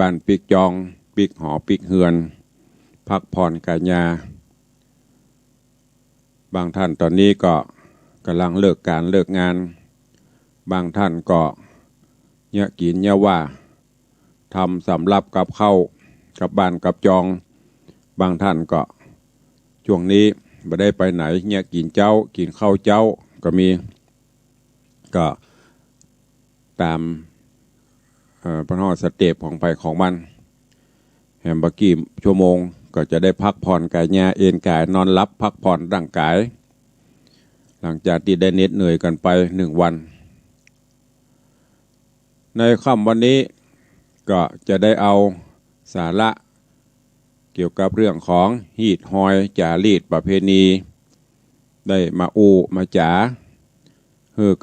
บ้านปิกจองปิกหอปิกเฮือนพักผ่อนกายาบางท่านตอนนี้ก็กำลังเลิกการเลิกงานบางท่านก็เนี่ยกินเนี่ยว่าทำสำรับกับข้าวกับบ้านกับจองบางท่านก็ช่วงนี้ไม่ได้ไปไหนเนี่ยกินเจ้ากินข้าวเจ้าก็มีก็ตามพระนอสเตปของไปของมันแฮมเบอร์กี้ชั่วโมงก็จะได้พักผ่อนกายญาเอนกายนอนหลับพักผ่อนร่างกายหลังจากที่ได้เหน็ดเหนื่อยกันไป1 วันในค่ำวันนี้ก็จะได้เอาสาระเกี่ยวกับเรื่องของฮีดฮอยจารีตประเพณีได้มามาจ๋า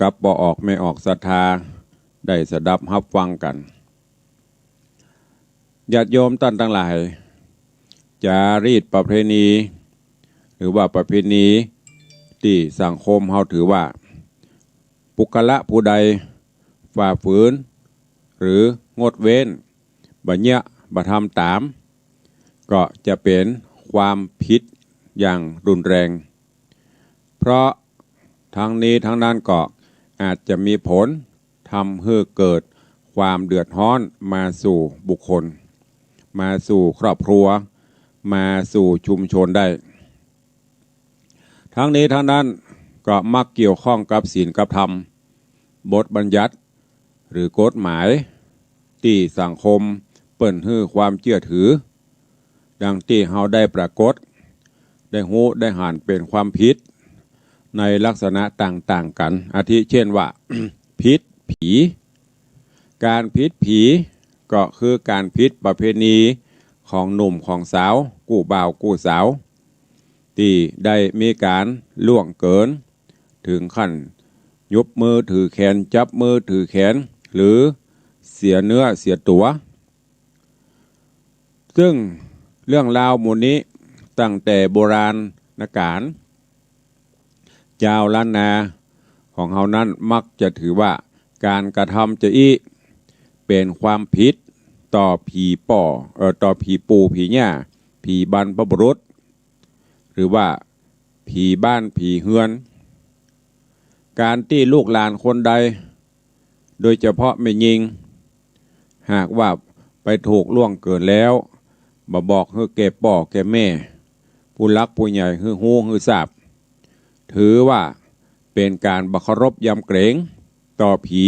กับบ่ออกไม่ออกศรัทธาได้สดับรับฟังกันญาติโยมท่านทั้งหลายจารีตประเพณีหรือว่าประเพณีที่สังคมเฮาถือว่าปุคละผู้ใดฝ่าฝืนหรืองดเว้นบัญญัติบัทำตามก็จะเป็นความผิดอย่างรุนแรงเพราะทั้งนี้ทั้งนั้นก็อาจจะมีผลทำให้เกิดความเดือดร้อนมาสู่บุคคลมาสู่ครอบครัวมาสู่ชุมชนได้ทั้งนี้ทั้งนั้นก็มักเกี่ยวข้องกับศีลกับธรรมบทบัญญัติหรือกฎหมายที่สังคมเปิ่นให้ความเชื่อถือดังที่เฮาได้ปรากฏได้หูได้หันเป็นความผิดในลักษณะต่างๆกันอาทิเช่นว่า พิษผีการพิษผีก็คือการพิษประเพณีของหนุ่มของสาวกู้บ่าวกู้สาวที่ได้มีการล่วงเกินถึงขั้นยุบมือถือแขนจับมือถือแขนหรือเสียเนื้อเสียตัวซึ่งเรื่องราวหมู่นี้ตั้งแต่โบราณกาลเจ้าล้านนาของเฮานั้นมักจะถือว่าการกระทำจะอีเป็นความผิดต่อผีต่อผีปู่ผีย่าผีบรรพบุรุษหรือว่าผีบ้านผีเฮือนการที่ลูกหลานคนใดโดยเฉพาะแม่หญิงหากว่าไปถูกล่วงเกินแล้วมาบอกให้แก่พ่อแก่แม่ผู้รักผู้ใหญ่ให้ฮู้ให้ทราบถือว่าเป็นการบังเคารพยำเกรงต่อผี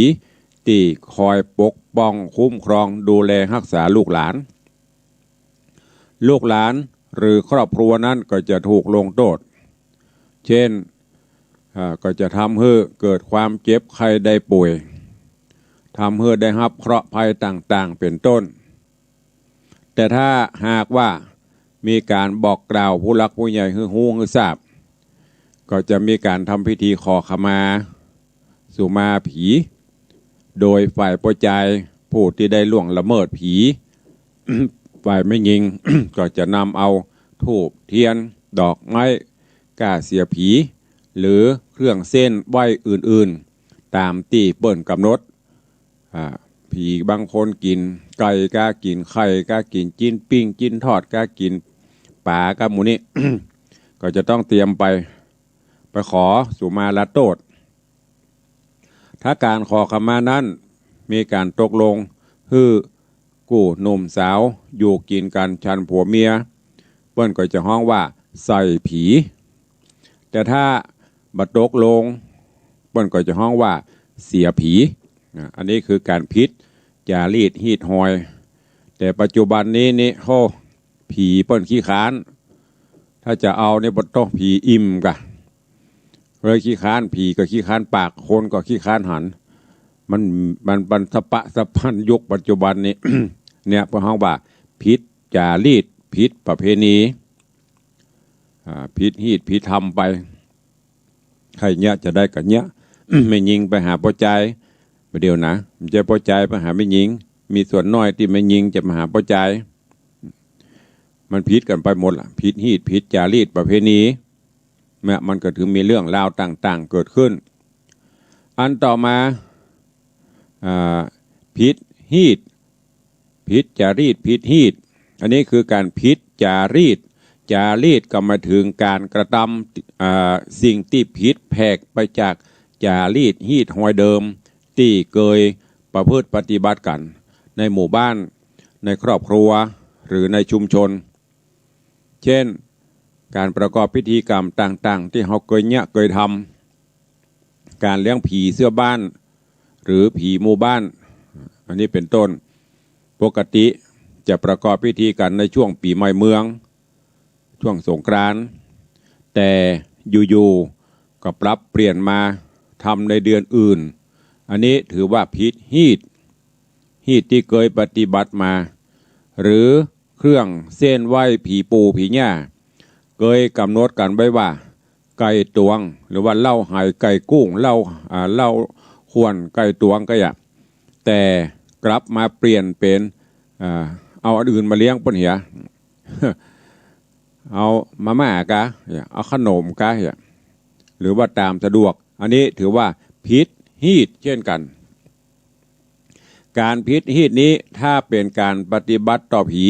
ที่คอยปกป้องคุ้มครองดูแลรักษาลูกหลานหรือครอบครัวนั้นก็จะถูกลงโทษเช่นก็จะทำให้เกิดความเจ็บไข้ได้ป่วยทำให้ได้รับเคราะห์ภัยต่างๆเป็นต้นแต่ถ้าหากว่ามีการบอกกล่าวผู้หลักผู้ใหญ่ให้ฮู้ให้ทราบก็จะมีการทำพิธีขอขมาสุมาผีโดยฝ่ายผู้ชายผู้ที่ได้ล่วงละเมิดผี ฝ่ายไม่ยิง ก็จะนำเอาธูปเทียนดอกไม้ก้าเสียผีหรือเครื่องเส้นไหว้อื่นๆตามที่เปิ้นกำหนดผีบางคนกินไก่ก็กินไข่ก็กินจิ้นปิ้งจิ้นทอดก็กินปลาก็หมูนี่ ก็จะต้องเตรียมไปขอสุมาลาโตษถ้าการขอขมานั้นมีการตกลงฮื้อกู้หนุ่มสาวอยู่กินกันชันผัวเมียเปิ้นก็จะฮ้องว่าใส่ผีแต่ถ้าบัดตกลงเปิ้นก็จะฮ้องว่าเสียผีอันนี้คือการพิษจารีตฮีดฮอยแต่ปัจจุบันนี้นี่โหผีเปิ้นขี้ค้านถ้าจะเอาเนี่ยบ่ต้องผีอิ่มกะเลยขี้ค้านผีก็ขี้ค้านปากคนก็ขี้ค้านหันมันสปะสะพันยุคปัจจุบันนี้ เนี่ยพวกเขาว่าพิษจารีตพิษประเพณีพิษฮีดพิษทำไปใครเนี้ยจะได้กันเนี้ย ไม่ยิงไปหาพ่อใจเดี๋ยวนะมันจะพ่อใจไปหาไม่ยิงมีส่วนน้อยที่ไม่ยิงจะมาหาพ่อใจมันพิษกันไปหมดล่ะพิษฮีดพิษจารีตประเพณีแม้มันก็ถึงมีเรื่องราวต่างๆเกิดขึ้นอันต่อมาพิษฮีด พิษจารีตพิษฮีตอันนี้คือการพิษจารีตจารีตก็หมายถึงการกระทำสิ่งที่ผิดแผกไปจากจารีตฮีตหอยเดิมที่เคยประพฤติปฏิบัติกันในหมู่บ้านในครอบครัวหรือในชุมชนเช่นการประกอบพิธีกรรมต่างๆที่เขาเคยทำการเลี้ยงผีเสื้อบ้านหรือผีหมู่บ้านอันนี้เป็นต้นปกติจะประกอบพิธีกันในช่วงปีใหม่เมืองช่วงสงกรานต์แต่อยู่ๆก็ปรับเปลี่ยนมาทำในเดือนอื่นอันนี้ถือว่าผิดฮีตที่เคยปฏิบัติมาหรือเครื่องเส้นไหว้ผีปูผีย่าเคยกำหนดกันไว้ว่าไก่ตวงหรือว่าเหล้าหายไก่กุ้งเหล้าขวนไก่ตวงก็อย่างแต่กลับมาเปลี่ยนเป็นเอาอันอื่นมาเลี้ยงปนเหีย เอามาม่ากะเอาขนมกะหรือว่าตามสะดวกอันนี้ถือว่าผิดฮีตเช่นกันการผิดฮีตนี้ถ้าเป็นการปฏิบัติต่อผี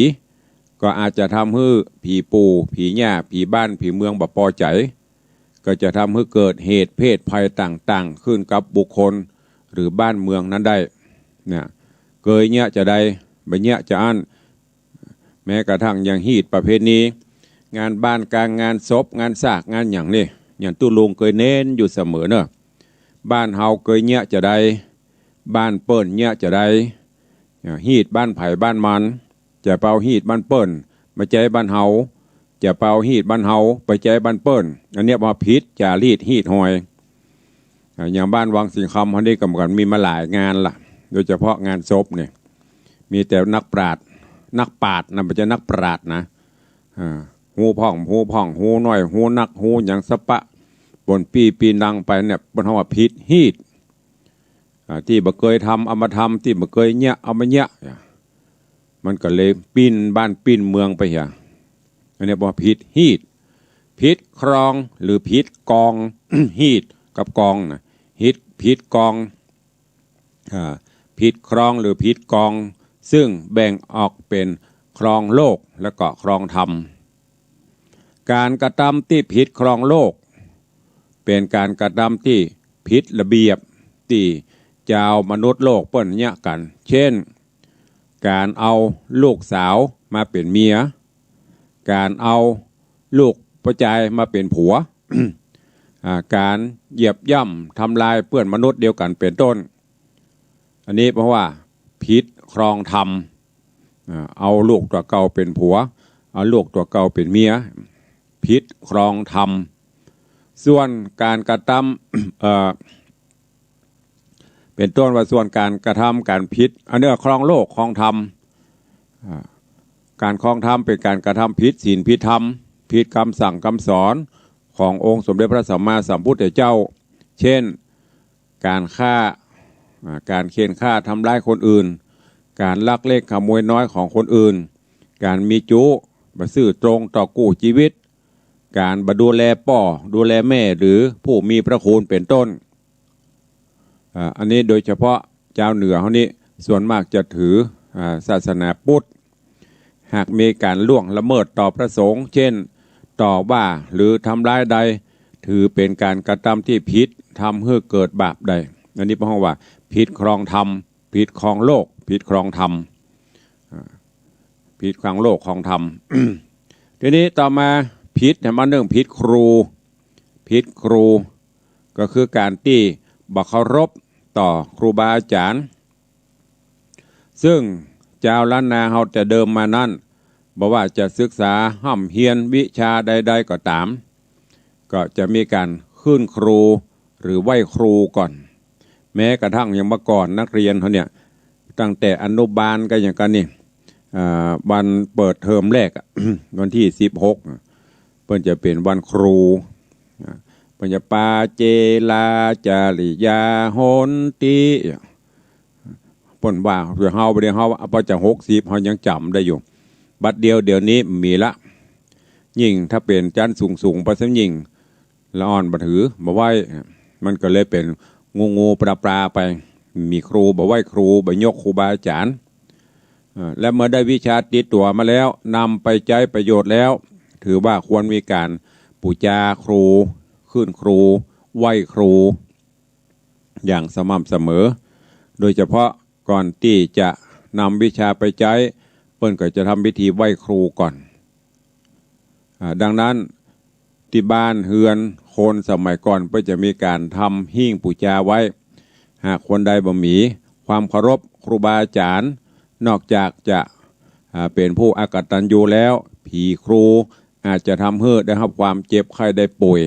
ก็อาจจะทำให้ผีปูผีหญ้าผีบ้านผีเมืองบ่พอใจก็จะทำให้เกิดเหตุเพศภัยต่างๆขึ้นกับบุคคลหรือบ้านเมืองนั้นได้เนี่ยเกยเนี่ยจะได้ใบเนี่ยจะอั้นแม้กระทั่งอย่างฮีตประเภทนี้งานบ้านกลางงานศพงานซากงานอย่างนี้อย่างตู้ลุงเคยเน้นอยู่เสมอเนอะบ้านเฮาเคยเนี่ยจะได้บ้านเปิ้นเนี่ยจะได้ฮีตบ้านไผ่บ้านมันจะเป่าฮีตบ้านเปิ้นมาใจบ้านเฮาจะเป่าฮีตบ้านเฮาไปใจบ้านเปิ้นอันนี้ว่าพิษจารีตฮีตหอยอย่างบ้านวังสิงคำเขาได้กำกันมีมาหลายงานล่ะโดยเฉพาะงานศพเนี่ยมีแต่นักปราชญ์นักปราชญ์นะไม่ใช่นักปราชญ์นะหูพ่องหูน้อยหูนักหูอย่างสปะบนปีนังไปเนี่ยบนห้องว่าพิษฮีตที่บ่เคยทำเอามาทำที่บ่เคยเนี่ยเอามาเนี่ยมันก็เลยปิ้นบ้านปิ้นเมืองไปเหี่ยอันนี้บอกพิษฮีตพิษครองหรือพิษกอง ฮีตกับกองนะพิษกองพิษครองหรือพิษกองซึ่งแบ่งออกเป็นครองโลกและก็ครองธรรมการกระทำที่พิษครองโลกเป็นการกระทำที่พิษระเบียบที่เจ้ามนุษย์โลกเปิ้นเนี่ยกันเช่นการเอาลูกสาวมาเป็นเมียการเอาลูกประจายมาเป็นผัว การเหยียบย่ำทำลายเพื่อนมนุษย์เดียวกันเป็นต้นอันนี้เพราะว่าพิษครองธรรมเอาลูกตัวเก่าเป็นผัวเอาลูกตัวเก่าเป็นเมียพิษครองธรรมส่วนการกระทำเป็นต้นว่าส่วนการกระทำการพิษอันนี้ครองโลกครองธรรมการครองธรรมเป็นการกระทำพิษศีลพิษธรรมพิษคำสั่งคำสอนขององค์สมเด็จพระสัมมาสัมพุทธเจ้าเช่นการฆ่าการเคี่ยนฆ่าทำร้ายคนอื่นการลักเล็กขโมยน้อยของคนอื่นการมีจุบ่ซื่อตรงต่อกู้ชีวิตการดูแลพ่อดูแลแม่หรือผู้มีพระคุณเป็นต้นอันนี้โดยเฉพาะเจ้าเหนือเขานี้ส่วนมากจะถือศาสนาพุทธหากมีการล่วงละเมิดต่อพระสงฆ์เช่นต่อว่าหรือทำร้ายใดถือเป็นการกระทำที่ผิดทำให้เกิดบาปใดอันนี้เพราะว่าผิดครองธรรมผิดครองโลกผิดครองธรรมผิดครองโลกครองธรรม ทีนี้ต่อมาผิดมาเรื่องผิดครูก็คือการที่บ่เคารพต่อครูบาอาจารย์ซึ่งเจ้าล้านนาเฮาแต่เดิมมานั่นบอกว่าจะศึกษาห้ำเฮียนวิชาใดๆก็ตามก็จะมีการขึ้นครูหรือไหว้ครูก่อนแม้กระทั่งอย่างเมื่อก่อนนักเรียนเขาเนี่ยตั้งแต่อนุบาลก็อย่างกันนี่วันเปิดเทอมแรก วันที่16เพิ่นจะเป็นวันครูปัญญาปาเจลาจาริยาโหนติเพิ่นว่าเพื่อเฮาบ่ได้เฮาเอาไปจาก60เฮายังจำได้อยู่บัดเดียวนี้มีละยิ่งถ้าเป็นจันสูงประสมยิ่งละอ่อนบ่ถือบ่ไหวมันก็เลยเป็นงูปลาไปมีครูบ่ไหวครูบ่ยกครูบาอาจารย์ และเมื่อได้วิชาติดตัวมาแล้วนำไปใช้ประโยชน์แล้วถือว่าควรมีการปูจาครูขึ้นครูไหว้ครูอย่างสม่ำเสมอโดยเฉพาะก่อนที่จะนำวิชาไปใช้เปิ้นก็จะทำพิธีไหว้ครูก่อนดังนั้นที่บ้านเฮือนคนสมัยก่อนเปิ้นจะมีการทำหิ้งปูจาไว้หากคนใดบ่มีความเคารพครูบาอาจารย์นอกจากจะเป็นผู้อกตัญญูแล้วผีครูอาจจะทำให้ได้รับความเจ็บไข้ได้ป่วย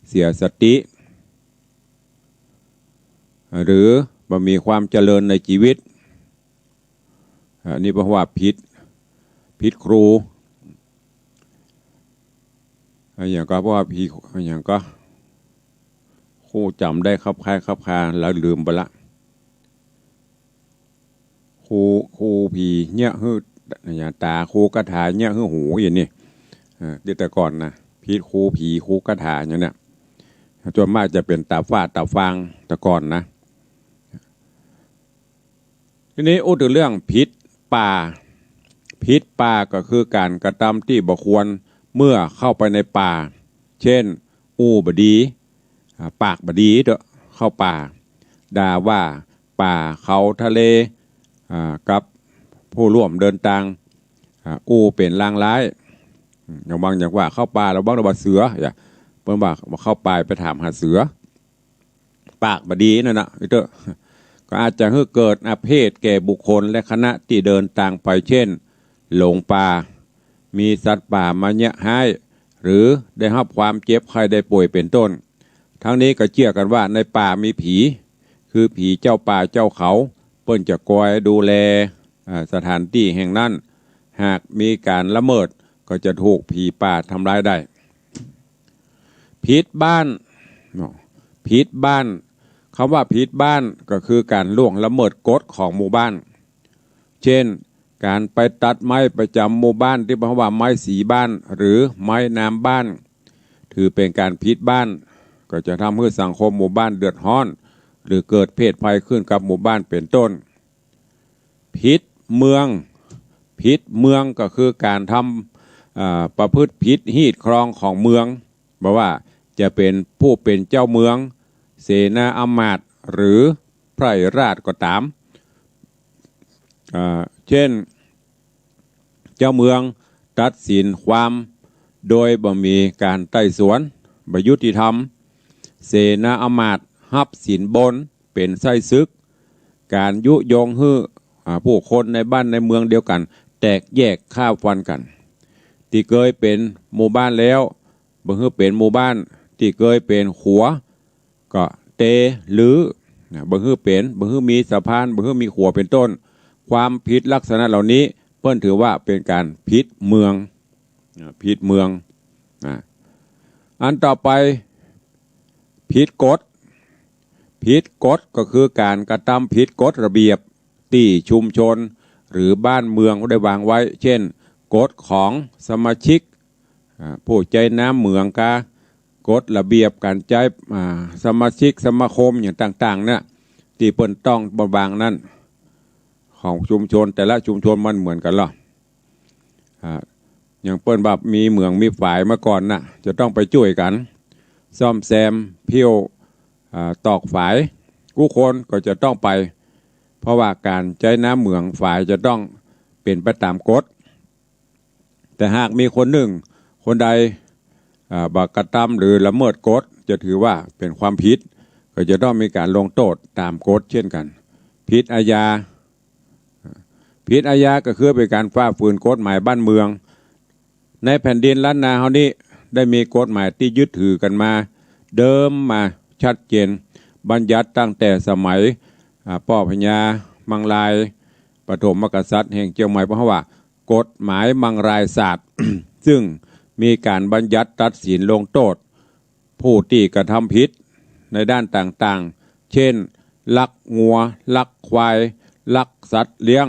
เสียสติหรือบ่มีความเจริญในชีวิตนี่เพราะว่าผิดครูอย่างก็เพราะว่าผีอย่างก็ครูจำได้ครับคล้ายครับคาแล้วลืมไปละครูผีเนี่ยฮืออย่างตาครูกระถาเนี่ยฮือหูอย่างนี้เดี๋ยวแต่ก่อนนะผิดครูผีครูกระถาอย่างเนี้ยจนมากจะเป็นตาฟาดตาฟางแต่ก่อนนะทีนี้พูดถึงเรื่องพิษป่าก็คือการกระทำที่บ่ควรเมื่อเข้าไปในป่าเช่นบดีปากบดีเด้อเข้าป่าด่าว่าป่าเขาทะเลกับผู้ร่วมเดินทางเป็นลางร้ายอย่างบางอย่างว่าเข้าป่าแล้วบางระบาดเสืออย่าเพิ่นว่าเข้าป่าไปถามหาเสือปากบดีนั่นนะเด้อก็อาจจะให้เกิดอาเพศแก่บุคคลและคณะที่เดินทางไปเช่นหลงป่ามีสัตว์ป่ามาเนี่ยให้หรือได้รับความเจ็บไข้ได้ป่วยเป็นต้นทั้งนี้ก็เชื่อกันว่าในป่ามีผีคือผีเจ้าป่าเจ้าเขาเปิ้นจะคอยดูแลสถานที่แห่งนั้นหากมีการละเมิดก็จะถูกผีป่าทำร้ายได้ผิดบ้านคำว่าผิดบ้านก็คือการล่วงละเมิดกฎของหมู่บ้านเช่นการไปตัดไม้ประจำหมู่บ้านที่เรียกว่าไม้สีบ้านหรือไม้น้ำบ้านถือเป็นการผิดบ้านก็จะทำให้สังคมหมู่บ้านเดือดร้อนหรือเกิดเพศภัยขึ้นกับหมู่บ้านเป็นต้นผิดเมืองก็คือการทำประพฤติผิดฮีดครองของเมืองบอกว่าจะเป็นผู้เป็นเจ้าเมืองเสนาอำมาตย์หรือไพร่ราชก็ตามเช่นเจ้าเมืองตัดสินความโดยบ่มีการไต่สวนบ่ยุติธรรมเสนาอำมาตย์ฮับสินบนเป็นไส้ซึกการยุยงให้ผู้คนในบ้านในเมืองเดียวกันแตกแยกข้าวฟันกันที่เคยเป็นหมู่บ้านแล้วบ่ฮื้อเป็นหมู่บ้านที่เคยเป็นขัวก็เตหรือบ่ฮื้อเป็นบ่ฮื้อมีสะพานบ่ฮื้อมีขัวเป็นต้นความผิดลักษณะเหล่านี้เพิ่นถือว่าเป็นการผิดเมืองอันต่อไปผิดกฎก็คือการกระทำผิดกฎระเบียบที่ชุมชนหรือบ้านเมืองได้วางไว้เช่นกฎของสมาชิกผู้ใจน้ำเมืองกฎระเบียบการใช้สมาชิกสมาคมอย่างต่างๆเนี่ยที่เปิ้นต้องบางนั้นของชุมชนแต่ละชุมชนมันเหมือนกันหรออย่างเปิ้นแบบมีเมืองมีฝ่ายมาก่อนน่ะจะต้องไปช่วยกันซ่อมแซมเพี้ยวตอกฝายกู้คนก็จะต้องไปเพราะว่าการใช้น้ำเมืองฝ่ายจะต้องเป็นไปตามกฎแต่หากมีคนใดบักกระทำหรือละเมิดกฎจะถือว่าเป็นความผิดก็จะต้องมีการลงโทษตามกฎเช่นกันผิดอาญาก็คือเป็นการฝ่าฝืนกฎหมายบ้านเมืองในแผ่นดินล้านนาเฮานี้ได้มีกฎหมายที่ยึดถือกันมาเดิมมาชัดเจนบัญญัติตั้งแต่สมัยป้อพญามังรายปฐมกษัตริย์แห่งเชียงใหม่เพราะว่ากฎหมายมังรายศาสตร์ ซึ่งมีการบัญญัติตัดสินลงโทษผู้ที่กระทำผิดในด้านต่างๆเช่นลักงัวลักควายลักสัตว์เลี้ยง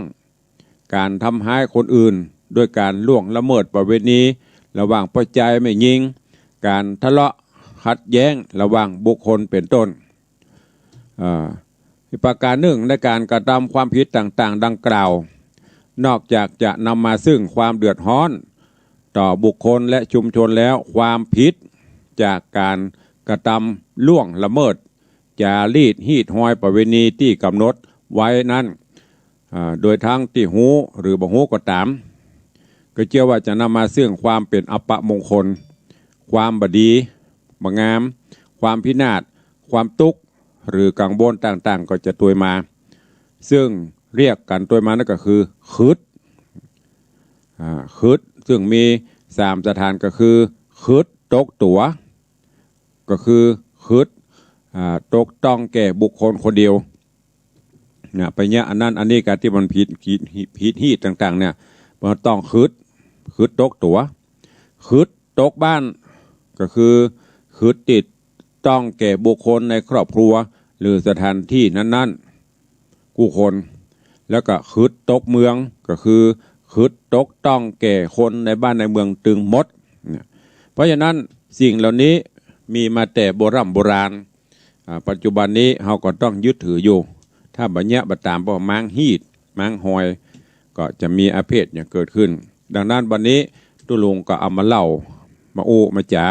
การทำร้ายคนอื่นด้วยการล่วงละเมิดประเวณีระหว่างประชาชนไม่ยิงการทะเลาะขัดแย้งระหว่างบุคคลเป็นต้นประการหนึ่งในการกระทำความผิดต่างๆดังกล่าว นอกจากจะนำมาซึ่งความเดือดร้อนต่อบุคคลและชุมชนแล้วความผิดจากการกระทำล่วงละเมิดจารีตฮีดห้อยประเวณีที่กำหนดไว้นั้นโดยทั้งที่หูหรือบ่หูก็ตามก็เชื่อว่าจะนำมาซึ่งความเป็นอัปมงคลความบดีบงามความพินาศความทุกข์หรือกังวลต่างๆก็จะตัวมาซึ่งเรียกกันตัวมานั่นก็คือคืดซึ่งมี3สถานก็คือคืดตกตัวก็คือคืดตกต้องแก่บุคคลคนเดียวเนี่ยไปเนี่ยอันนั้นอันนี้การที่มันผิดฮีดต่างๆเนี่ยมันต้องคืดตกตัวคืดตกบ้านก็คือคืดติดต้องแก่บุคคลในครอบครัวหรือสถานที่นั้นๆผู้คนแล้วก็คืดตกเมืองก็คือคืดตกต้องแก่คนในบ้านในเมืองตึงมดเพราะฉะนั้นสิ่งเหล่านี้มีมาแต่โบราณปัจจุบันนี้เราก็ต้องยึดถืออยู่ถ้าบัญญัติตามพวกม้างฮีดม้างหอยก็จะมีอาเพศอย่างเกิดขึ้นดังนั้นวันนี้ตุลุงก็เอามาเล่ามาโอ้มาจ๋า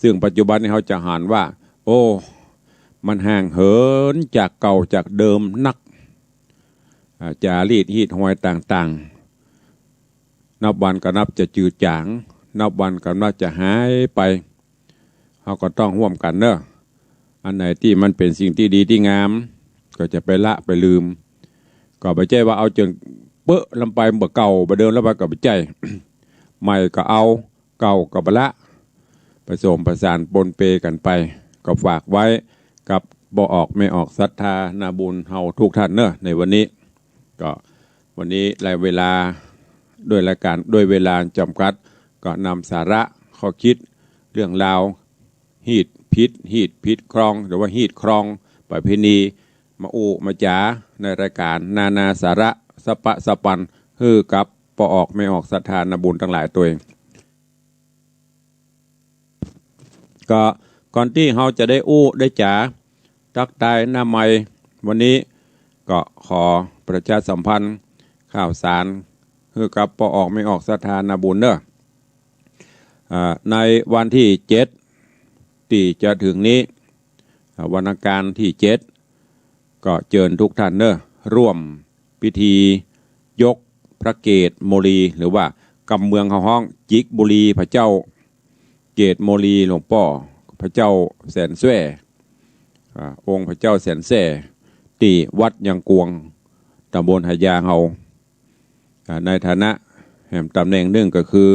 ซึ่งปัจจุบันนี้เขาจะหันว่าโอ้มันห่างเหินจากเก่าจากเดิมนักจารีตฮีดหอยต่างๆนับวันก็นับจะจืดจางนับวันก็นับจะหายไปเขาก็ต้องร่วมกันเนอะอันไหนที่มันเป็นสิ่งที่ดีที่งามก็จะไปละไปลืมก็ไปใจว่าเอาจนเปื้อลำไปเมื่อเก่าไปเดินแล้วไปก็ไปใจ ใหม่ก็เอาเก่าก็ไปละผสมประสานปนเปกันไปก็ฝากไว้กับบ่ออกไม่ออกศรัทธานาบุญเฮาทุกท่านเนอะในวันนี้ก็วันนี้รายเวลาด้วยรายการด้วยเวลาจำกัดก็นำสาระข้อคิดเรื่องราวฮีดพิษครองหรือว่าฮีดครองประเพณีมาอูมาจ๋าในรายการนาสาระสปะสปันฮือกับปออกไม่ออกศรัทธานาบุญทั้งหลายตัวเองก็ก่อนที่เราจะได้อู้ได้จ๋าทักทายหน้าใหม่วันนี้ก็ขอประชาสัมพันธ์ข่าวสารฮือกับปออกไม่ออกศรัทธานาบุญเนอะในวันที่7ที่จะถึงนี้วันอังคารที่7ก็เชิญทุกท่านเนอะร่วมพิธียกพระเกศโมลีหรือว่ากำเมืองเขาห้องจิกบุรีพระเจ้าเกศโมลีหลวงป่อพระเจ้าแสนแสว่องค์พระเจ้าแสนแสว่ที่วัดยังกวงตำบลหายาเฮาในฐานะแห่งตำแหน่งหนึ่งก็คือ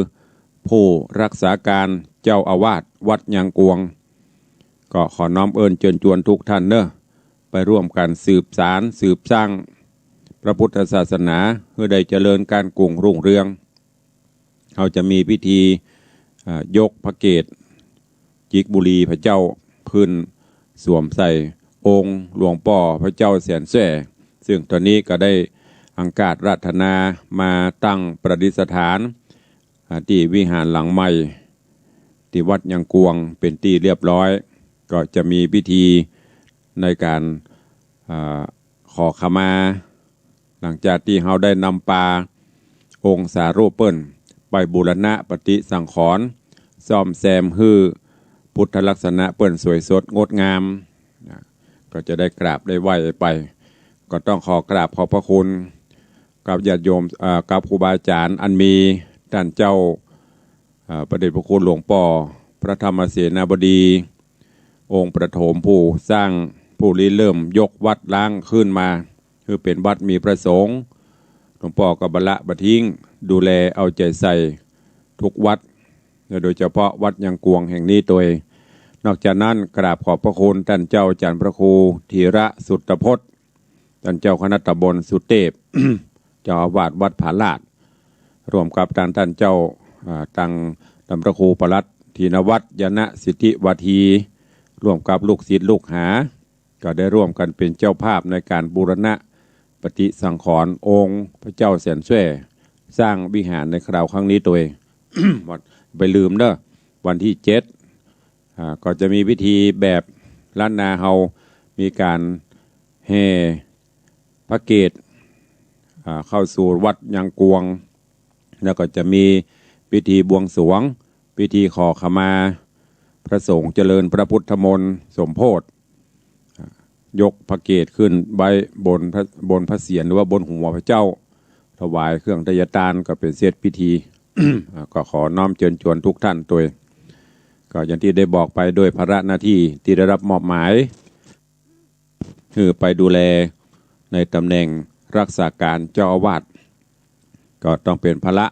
ผู้รักษาการเจ้าอาวาสวัดยังกวงก็ขอน้อมเอิญเชิญชวนทุกท่านเนอะไปร่วมกันสืบสารสืบสร้างพระพุทธศาสนาเพื่อได้เจริญการกุ้งรุ่งเรืองเขาจะมีพิธียกพระเกศจิกบุรีพระเจ้าขึ้นสวมใส่องค์หลวงป่อพระเจ้าแสนแสว่ซึ่งตอนนี้ก็ได้อังคาจรัตนามาตั้งประดิษฐานที่วิหารหลังใหม่ที่วัดยังกวงเป็นที่เรียบร้อยก็จะมีพิธีในการขอขมาหลังจากที่เราได้นำปาองค์สารูปเปิ้ลไปบูรณะปฏิสังขรณ์ซ่อมแซมฮือพุทธลักษณะเปิ้ลสวยสดงดงามก็จะได้กราบได้ไหว้ไปก็ต้องขอกราบขอบพระคุณกับญาติโยมกับครูบาอาจารย์อันมีท่านเจ้าประเดชพระคุณหลวงป่อพระธรรมเสนาบดีองค์ประถมผู้สร้างผู้ริเริ่มยกวัดล้างขึ้นมาคือเป็นวัดมีพระสงฆ์หลวงป่อกับละบะทิ้งดูแลเอาใจใส่ทุกวัดโดยเฉพาะวัดยังกวงแห่งนี้ตัวนอกจากนั้นกราบขอบพระคุณท่านเจ้าอาจารย์พระครูธีระสุตพจน์ท่านเจ้าคณะตำบลสุเทพ เจ้าอาวาสวัดผาลาดร่วมกับท่านเจ้าตังท่านพระครูปลัดธีนวัฒน์ยนะสิทธิวัทีร่วมกับลูกศิษย์ลูกหาก็ได้ร่วมกันเป็นเจ้าภาพในการบูรณะปฏิสังขรณ์องค์พระเจ้าแสนแสว่สร้างวิหารในคราวครั้งนี้ตัวเอง ไปลืมเด้อวันที่7ก็จะมีพิธีแบบล้านนาเฮามีการแห่พระเกศ เข้าสู่วัดยังกวงแล้วก็จะมีพิธีบวงสรวงพิธีขอขมาพระสงฆ์เจริญพระพุทธมนต์สมโภชยกพระเกศขึ้นไว้บนพระเศียรหรือว่าบนหัวพระเจ้าถวายเครื่องทยทานก็เป็นเสร็จพิธี ก็ขอน้อมเชิญชวนทุกท่านตัวก็อย่างที่ได้บอกไปโดยภาระหน้าที่ที่ได้รับมอบหมายคือไปดูแลในตำแหน่งรักษาการเจ้าอาวาสก็ต้องเป็นภาระ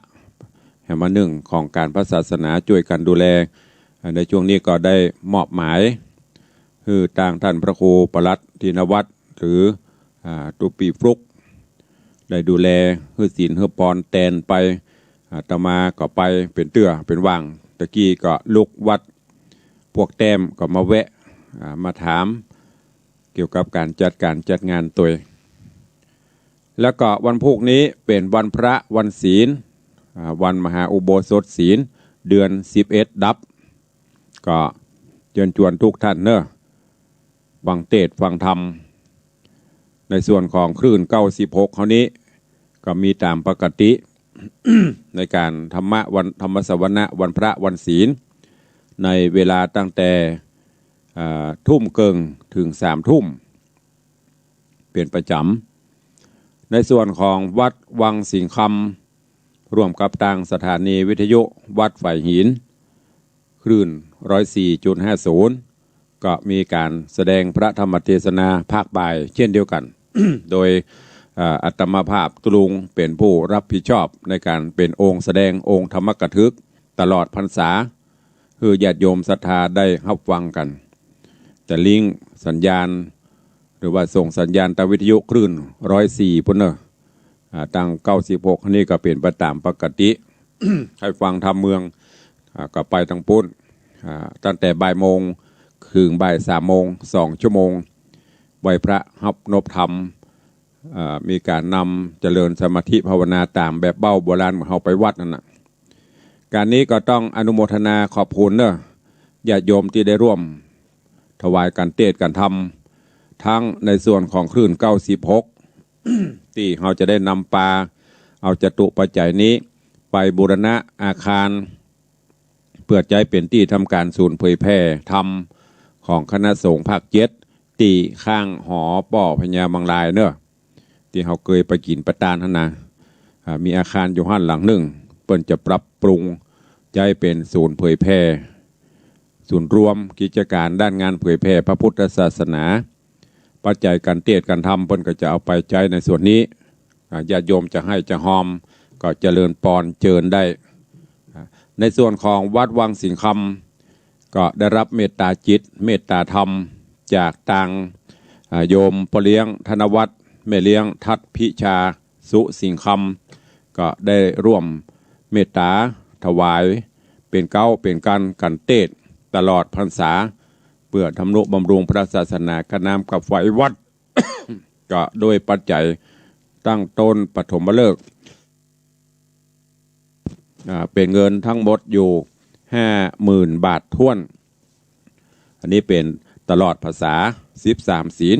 แห่งหนึ่งของการพระศาสนาช่วยกันดูแลในช่วงนี้ก็ได้มอบหมายคือทางท่านพระครูปลัดธินวัตรหรือตุปีฟลุกได้ดูแลฮือศีลฮือปอนแตนไปต่อมาก็ไปเป็นเตื้อเป็นว่างตะกี้ก็ลุกวัดพวกแต้มก็มาแวะมาถามเกี่ยวกับการจัดงานตัวแล้วก็วันพุธนี้เป็นวันพระวันศีลวันมหาอุโบสถศีลเดือน11ดับก็เชิญชวนทุกท่านเนอะฟังเทศน์ฟังธรรมในส่วนของคลื่น96เขานี้ก็มีตามปกติ ในการธรรมสวนะวันพระวันศีลในเวลาตั้งแต่ทุ่มเกิงถึง3 ทุ่มเป็นประจำในส่วนของวัดวังสิงคำร่วมกับทางสถานีวิทยุวัดฝ่ายหินคลื่น 104.50 ก็มีการแสดงพระธรรมเทศนาภาคบ่ายเช่นเดียวกัน โดยอัตมาภาพตุลุงเป็นผู้รับผิดชอบในการเป็นองค์แสดงองค์ธรรมกถึกตลอดพรรษาคือญาติโยมศรัทธาได้รับฟังกันจะลิงก์สัญญาณหรือว่าส่งสัญญาณทางวิทยุคลื่น 104 พุ่นเนอะทาง96นี่ก็เป็นไปตามปกติ ให้ฟังธรรมเมืองก็ไปทางปุ้นตั้งแต่บ่ายโมงถึงบ่าย3 โมง2 ชั่วโมงไหว้พระฮับนบธรรมมีการนำเจริญสมาธิภาวนาตามแบบเบ้าโบราณเหมือนเราไปวัดนั่นนะการนี้ก็ต้องอนุโมทนาขอบคุณเนอะญาติโยมที่ได้ร่วมถวายการเทศน์การธรรมทั้งในส่วนของคลื่น96 ที่เราจะได้นำปลาเอาจตุปัจจัยนี้ไปบูรณะอาคารเพื่อใจเป็นที่ทำการศูนย์เผยแพร่ธรรมของคณะสงฆ์ภาค7ที่ข้างหอป่อพญาบางลายเนอะที่เขาเคยไปกินประทานท่านนะมีอาคารอยู่หันหลังหนึ่งเปิ้นจะปรับปรุงใจเป็นศูนย์เผยแพร่ศูนย์รวมกิจการด้านงานเผยแพร่พระพุทธศาสนาปัจจัยการเทศน์การธรรมเปิ้นก็จะเอาไปใช้ในส่วนนี้ญาติโยมจะให้จะหอมก็เจริญปอนเจิญได้ในส่วนของวัดวังสิงคำก็ได้รับเมตตาจิตเมตตาธรรมจากทางโยมพ่อเลี้ยงธนวัฒน์แม่เลี้ยงทัดพิชาสุสิงคำก็ได้ร่วมเมตตาถวายเป็นเก้าเป็นกันเทศน์ตลอดพรรษาเพื่อทำนุบำรุงพระศาสนาขนามกับไฟวัด ก็โดยปัจจัยตั้งต้นปฐมฤกษ์เป็นเงินทั้งหมดอยู่ 50,000 บาทท้วนอันนี้เป็นตลอดภาษา13 ศีล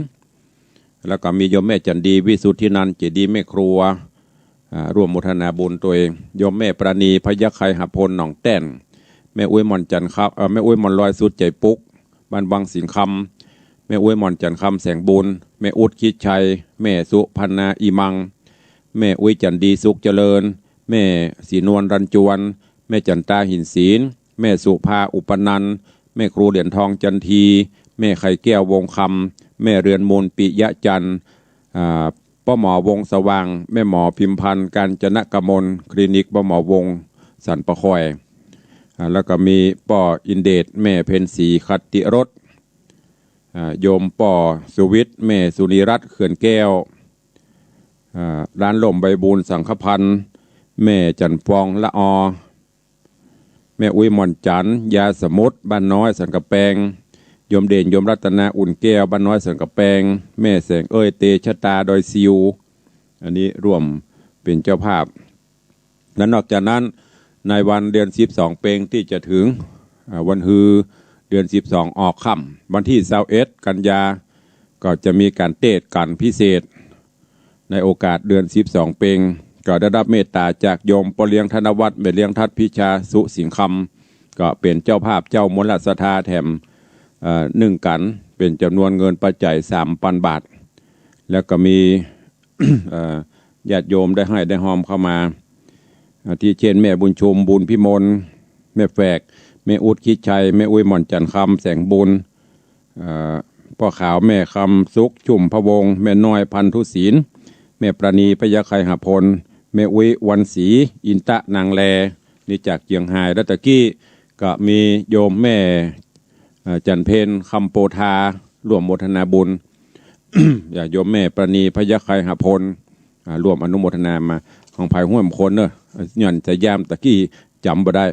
แล้วก็มีโยมแม่จันดีวิสุทธินันท์เจดีย์แม่ครัวร่วมมุทนาบุญตัวเองโยมแม่ปราณีพยัคฆ์ไคหพลหนองแต้นแม่อุ้ยมอนจันทร์ครับแม่อุ้ยมอนลอยสุดใจปุกบ้านบางสิงคำแม่อุ้ยมอนจันทร์คำแสงบุญแม่อุดคิดชัยแม่สุพันนาอีมังแม่อุ้ยจันดีสุขเจริญแม่ศรีนวลรันจวนแม่จันตาหินศีลแม่สุภาอุปนันท์แม่ครูเหรียญทองจันทีแม่ไข่แก้ววงคำแม่เรือนมูลปิยะจันทร์ป้าหมอวงสว่างแม่หมอพิมพันธ์การจนกมลคลินิกป้าหมอวงสันประคอยแล้วก็มีป้ออินเดชแม่เพนศรีคัตติรสโยมป้อสุวิทย์แม่สุนิรัตน์เขื่อนแก้วร้านหล่มใบบูลสังฆพันธ์แม่จันฟองละอแม่อุ้ยมอนจันยาสมุทรบ้านน้อยสันกะแปงโยมเด่นโยมรัตนาอุ่นแก้วบ้านน้อยสันกะแปงแม่แสงเอ้ยเตชะตาดอยซิวอันนี้ร่วมเป็นเจ้าภาพและนอกจากนั้นในวันเดือน12เพ็งที่จะถึงวันฮือเดือน12ออกค่ำวันที่21กันยาก็จะมีการเทศน์กันพิเศษ ในโอกาสเดือน12 เพ็งก็ได้รับเมตตาจากโยมปเลี้ยงธนวัฒน์แม่เลี้ยงทัดพิชาสุสิงคำก็เป็นเจ้าภาพเจ้ามลสถาแถม1 กันเป็นจำนวนเงินปัจจัย3,000 บาทแล้วก็มี ญาติโยมได้ให้ได้หอมเข้ามาที่เช่นแม่บุญชุมบุญพิมลแม่แฝกแม่อุดคิดชัยแม่อุ้ยหม่อนจันทร์คำแสงบุญพ่อขาวแม่คำสุขจุ่มพะวงแม่น้อยพันธุศีลแม่ประณีพยาไคหพลแม่อุ้ยวันศรีอินตะนางแลนี่จากเจียงไฮ้แล้วตะกี้ก็มีโยมแม่จันเพนคำโปธาร่วมโมทนาบุญ อย่าโยมแม่ประณีพยาไคหพลร่วมอนุโมทนามาของภายห้วยมคนเนอะย่อนจะย่ามตะกี้จำบ่ได้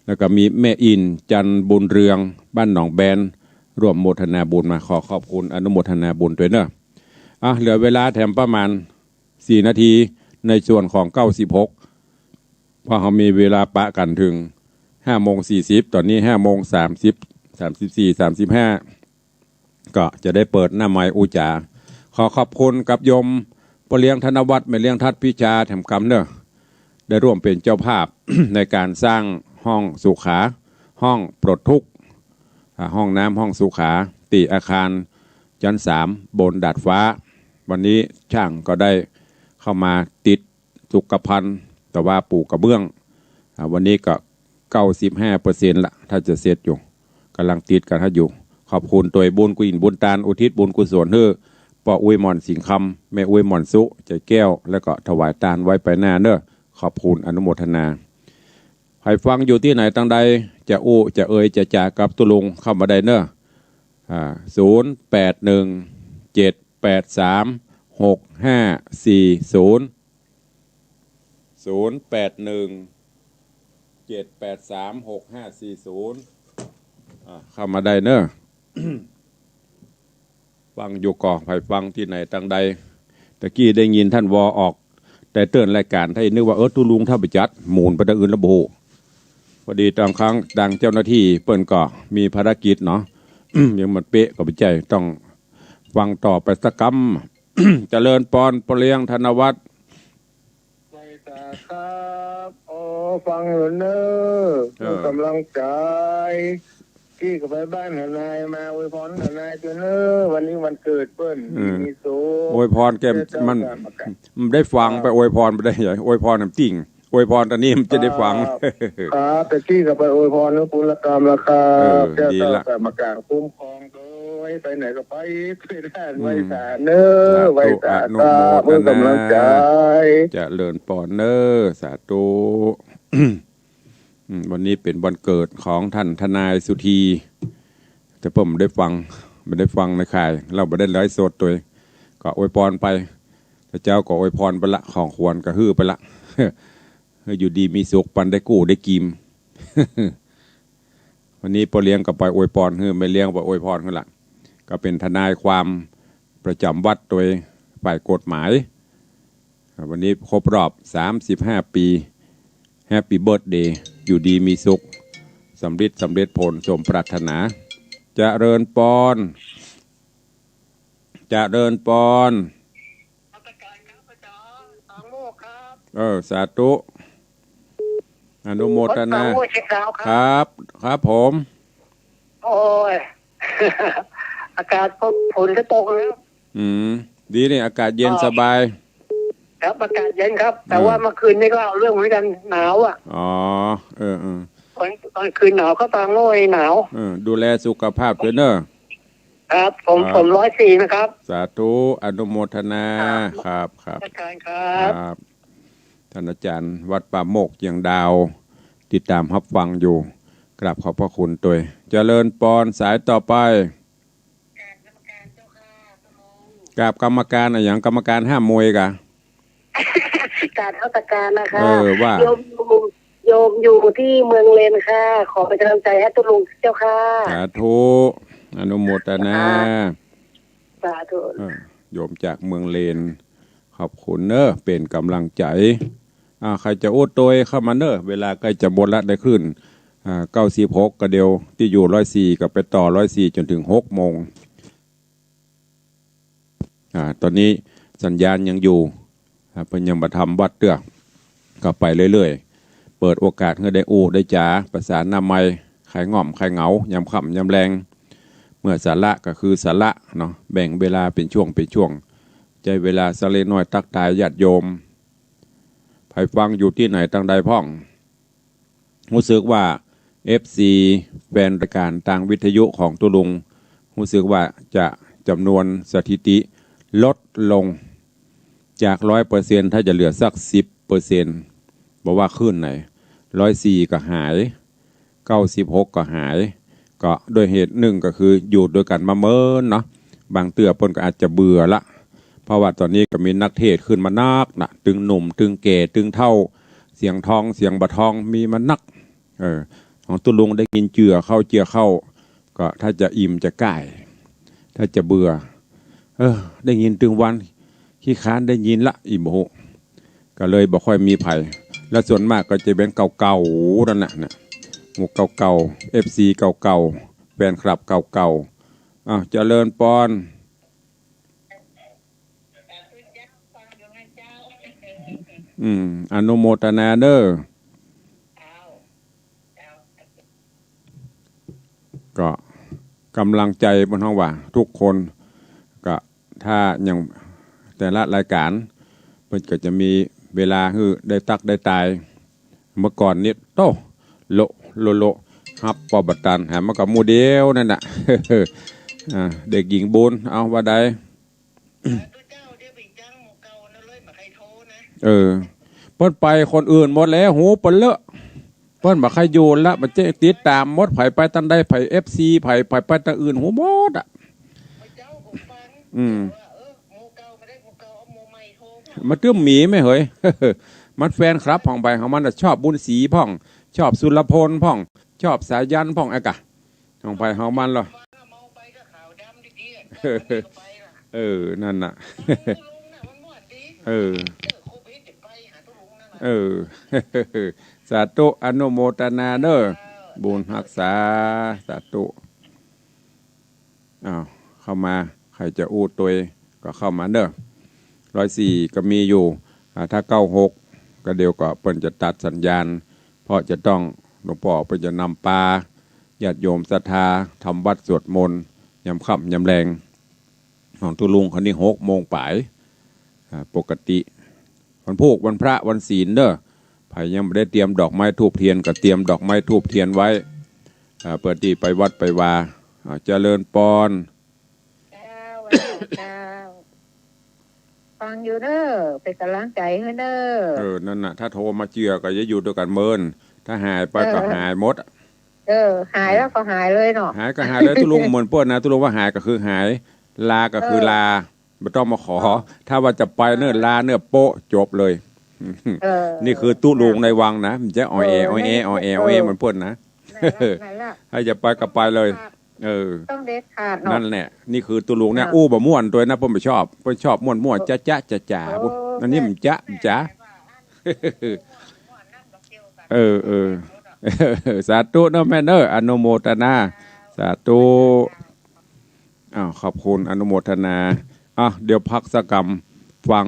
แล้วก็มีแม่อินจันบุญเรืองบ้านหนองแบนร่วมโมทนาบุญมาขอขอบคุณอนุโมทนาบุญด้วยเนอะเหลือเวลาแถมประมาณ4 นาทีในส่วนของ96เพราะเขามีเวลาปะกันถึง5:40ตอนนี้5:30 34 35ก็จะได้เปิดหน้าไม้อุจาขอขอบคุณกับโยมปเลี้ยงธนวัฒน์แม่เลี้ยงทัดพิชาแถมกำเนอะได้ร่วมเป็นเจ้าภาพ ในการสร้างห้องสุขาห้องปลดทุกข์ห้องน้ำห้องสุขาติอาคารชั้น3บนดาดฟ้าวันนี้ช่างก็ได้เข้ามาติดสุขภัณฑ์แต่ว่าปูกระเบื้องวันนี้ก็95%ละถ้าจะเสร็จอยู่กำลังติดกันถ้าอยู่ขอบคุณตัวบุญกุศลบุญตาลอุทิศบุญกุศลเฮ้อป่ออุ้ยหม่อนสิงคำแม่อุ้ยหม่อนสุใจแก้วแล้วก็ถวายตาลไว้ไปหน้าเนอะขอบคุณอนุโมทนาให้ฟังอยู่ที่ไหนตั้งใดจะอู้จะเอ่ยจะจากกับตุลุงเข้ามาได้เนอะ0817836540 เข้ามาได้เนอะ ฟังอยู่ก่อนให้ฟังที่ไหนตั้งใดตะกี้ได้ยินท่านวอออกแต่เตือนรายการให้นึกว่าตุลุงถ้าไปจัดหมุนไปทางอื่นระบุพอดีตอนครั้งดังเจ้าหน้าที่เปิ้นก็มีภารกิจเนาะ ยังมันเป๊ะก็ไปใจต้องฟังต่อไปสักกำ เจริญปอนปเลี้ยงธนวัฒน์ไม่ตาครับฟังอยู่เนอะกำลังใจที่กับไปบ้านทนายมาอวยพรทนายตัวเนอะวันนี้วันเกิดเปิ้ลมีโซอวยพรแกมันได้ฟังไปอวยพรไปได้ใหญ่อวยพรน้ำจริงอวยพรตอนนี้มันจะได้ฟังครับแต่ที่กับไปอวยพรนุปุลกรรมราคาแก้วกรรมการคุ้มครองโดยไปไหนก็ไปได้ไว้สาเนอะไว้สาตาเพื่อกำลังใจจะเลินปอนเนอสาธุ วันนี้เป็นวันเกิดของท่านทนายสุธีแต่ผมไม่ได้ฟังในข่ายเราไม่ได้ไลฟ์สดตัวก็อวยพรไปพระเจ้าก็อวยพรไปละของควรก็ฮื้อไปละ อยู่ดีมีสุขปันได้กู้ได้กิม วันนี้พอเลี้ยงกับไปอวยพรฮื้อไม่เลี้ยงไปอวยพรขึ้นละก็เป็นทนายความประจำวัดโดยฝ่ายกฎหมายวันนี้ครบรอบ35 ปีแฮปปี้เบิร์ธเดย์อยู่ดีมีสุขสำเร็จผลสมปรารถนาเจริญปอนสาธุอนุโมทนาครับผมโอ้ย อากาศฝนจะตกแล้วดีนี่อากาศเย็นสบายครับอากาศเย็นครับแต่ว่าเมื่อคืนนี้ก็เอาเรื่องเหมือนกันหนาวตอนคืนหนาวก็ตอนโง่หนาวดูแลสุขภาพด้วยเนอะครับผม104นะครับสาธุอนุโมทนาครับครับท่านอาจารย์วัดป่าโมกเจียงดาวติดตามรับฟังอยู่กราบขอบพระคุณตัวเจริญปอนสายต่อไปกราบกรรมการอย่างกรรมการห้ามมวยกะการรัฐการนะคะว่าโยมอยู่ที่เมืองเลนค่ะขอเป็นกำลังใจให้ตุลุงเจ้าค่ะสาธุอนุโมทนาสาธุโยมจากเมืองเลนขอบคุณเนอะเป็นกำลังใจใครจะโอ้ตัวเข้ามาเนอะเวลาใกล้จะหมดละได้ขึ้น96ก็เดียวที่อยู่104ก็ไปต่อ104จนถึง6 โมงตอนนี้ สัญญาณยังอยู่เป็นยังมาทำวัดเตื้อก็ไปเรื่อยๆเปิดโอกาสให้ได้อู้ได้จ๋าประสานนำไม้ขายง่อมขายเหงายำค่ำยำแรงเมื่อสาระก็คือสาระเนาะแบ่งเวลาเป็นช่วงใจเวลาสะเลน้อยตักตายญาติโยมไผฟังอยู่ที่ไหนตั้งใดพ่องรู้สึกว่า FC แฟนรายการทางวิทยุของตุลุงรู้สึกว่าจะจำนวนสถิติลดลงจาก 100% ถ้าจะเหลือสัก 10% บอกว่าขึ้นไหน104ก็หาย96ก็หายก็โดยเหตุหนึ่งก็คืออยู่ด้วยกันมาเมินเนาะบางเตือปนก็อาจจะเบื่อละเพราะว่าตอนนี้ก็มีนักเทศขึ้นมานักนะตึงหนุ่มตึงแก่ตึงเท่าเสียงทองเสียงบะทองมีมานักของตุลุงได้กินเจือเข้าก็ถ้าจะอิ่มจะก่ายถ้าจะเบื่อได้ยินตึงวันขี้ค้านได้ยินละอิ่มโหก็เลยบ่ค่อยมีไผ่และส่วนมากก็จะเป็นเก่าๆนั่นน่ะหมู่เก่าๆ FC เก่าๆแฟนคลับเก่าๆเจริญปอนอนุโมทนาเด้อก็กำลังใจบนห้องว่าทุกคนก็ถ้าอย่างแต่ละรายการเพิ่นก็จะมีเวลาคือได้ตักได้ตายเมื่อก่อนนี้โตโลฮับปอบัตตันหามากับโมเดลนั่นน่ะ เด็กหญิงบุญเอาว่าใดเปิ้นไปคนอื่นหมดแล้วหูเปิ้นเลอะเปิ้นบ่ใครโยนละมันจะติดตามหมดไผไปตันใดไผ FC ไผไปตันอื่นหูหมดอ่ะมันตื้มหมีไหมเฮ้ย มันแฟนครับพ่องไปของมันชอบบุญศรีพ่องชอบสุรพลพ่องชอบสายันพ่องไอ้กะของไปของมันเหรอนั่นน่ะสาธุอนุโมทนาเด้อบุญรักษาสาธุเข้ามาใครจะอู้ตัวก็เข้ามาเด้อ104ก็มีอยู่ถ้า96ก็เดี๋ยวก็เปิ้นจะตัดสัญญาณเพราะจะต้องหลวงพ่อเปิ้นจะนำปลาญาติโยมศรัทธาทำวัดสวดมนต์ยามค่ำยามแรงของตุลุงคนนี้6 โมงป่ายปกติวันพุธวันพระวันศีลเด้อไผยังไม่ได้เตรียมดอกไม้ธูปเทียนก็เตรียมดอกไม้ธูปเทียนไว้เปิดที่ไปวัดไปวาเจริญปอนฟังอยู่เด้อเป็นกำลังใจให้เด้อนั่นน่ะถ้าโทรมาเจือก็จะอยู่ด้วยกันเมินถ้าหายไปก็หายหมดหายแล้วก็หายเลยเนาะหายก็หายเลยตุลุงเหมือนเปิ้นนะตุลุงว่าหายก็คือหายลาก็คือลาไม่ต้องมาขอถ้าว่าจะไปเนื้อลาเนื้อโป๊ะจบเลยนี่คือตุลุงในวังนะมันจะอ่อยเหมือนเปิ้นนะให้จะไปก็ไปเลยต้องเด็ดขาดนั่นแหละนี่คือตุลุงเนี่ยอู้บ่ม่วนตัวนะเพิ่นบ่ชอบเพิ่นชอบม่วนๆจ๊ะจ๋าอันนี้มันจ๊ะสาธุเนาะแม่เด้ออนุโมทนาสาธุขอบคุณอนุโมทนาเดี๋ยวพักสักกรรมฟัง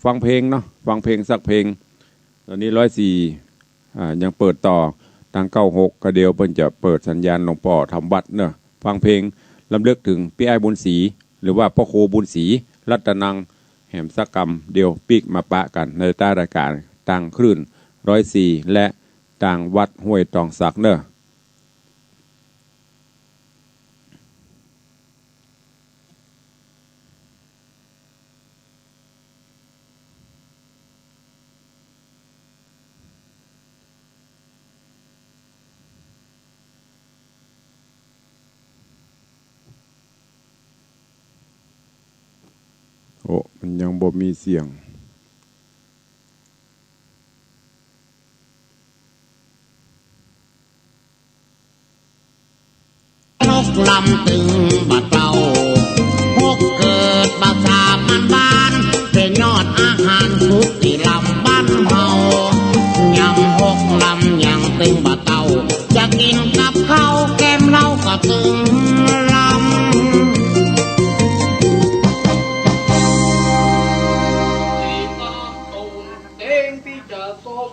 ฟังเพลงเนาะฟังเพลงสักเพลงตอนนี้104ยังเปิดต่อทาง96ก็เดียวเพิ่นจะเปิดสัญญาณหลวงพ่อทำวัดเนอะฟังเพลงลำลึกถึงพี่ไอ้บุญศรีหรือว่าพ่อครูบุญศรีรัตนังแห่มสักกรรมเดียวปีกมาปะกันในใต้รายการต่างคลื่น104และต่างวัดห้วยตองสักเนอะมันยังบ่มีเสียงนกลำตึงบัดเป่าพกเกิดบัดสามันบ้านเป็นยอดอาหารทุกที่ลำบ้านเฮายำ6 ลำยังตึงบัดเต่าจะกินกับข้าวแกมเหล้าก็ตึงลำ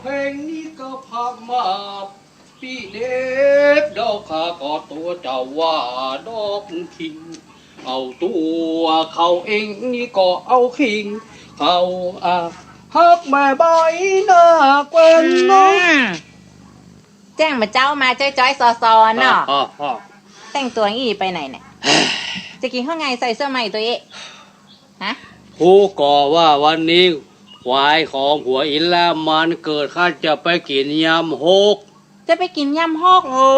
เพลงนี้ก็พักมาพี่เด็บดอกขาก็ตัวเจ้าว่าดอกคิงเอาตัวเขาเองนี่ก็เอาคิงเขาฮักแม่ใบหน้าเกวนเนาะ แจ้งมาเจ้ามาจ้อยๆซอๆเนาะแต่งตัวงี้ไปไหนเนี่ยจะกินข้าวไงใส่เสื้อใหม่ตัวเองฮะ ผู้ก่อว่าวันนี้ควายของหัวอินแล้วมันเกิดข้าจะไปกินยำหก จะไปกินยำฮอก โอ้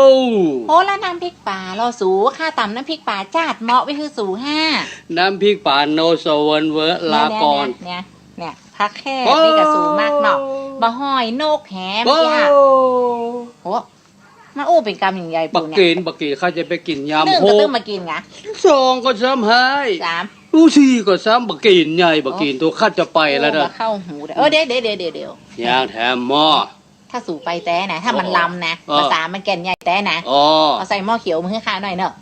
โอ้แล้วน้ำพริกป่าเราสูค่าต่ำน้ำพริกป่าจาดเหมาะไว้คือสู5น้ำพริกป่าโนโซเวนเวอร์ลาก่อน เนี่ยพักแค่นี่ก็สูมากเนาะบะห้อยนกแหม โอ้ เนี่ยโอ้มาอู้เป็นกรรมอย่างใหญ่ บั ปู ก เนี่ย กินบักกินข้าจะไปกิน นึ่ง ยำห ก็ ก ตึ้งมากินไง สองก็ซ้ำให้ 3 รู้สี่ก็ซ้ำบักกินใหญ่บักกินตัวข้าจะไปแล้วนะ โอ้เข้าหูเด้อเดี๋ยว ย่างแถมหม้อ ถ้าสูไปแต้นะถ้ามันลำนะ อ๋อ ภาษามันแก่นใหญ่แต้นะ อ๋อ เอาใส่หม้อเขียวมือข้าหน่อยเนอะ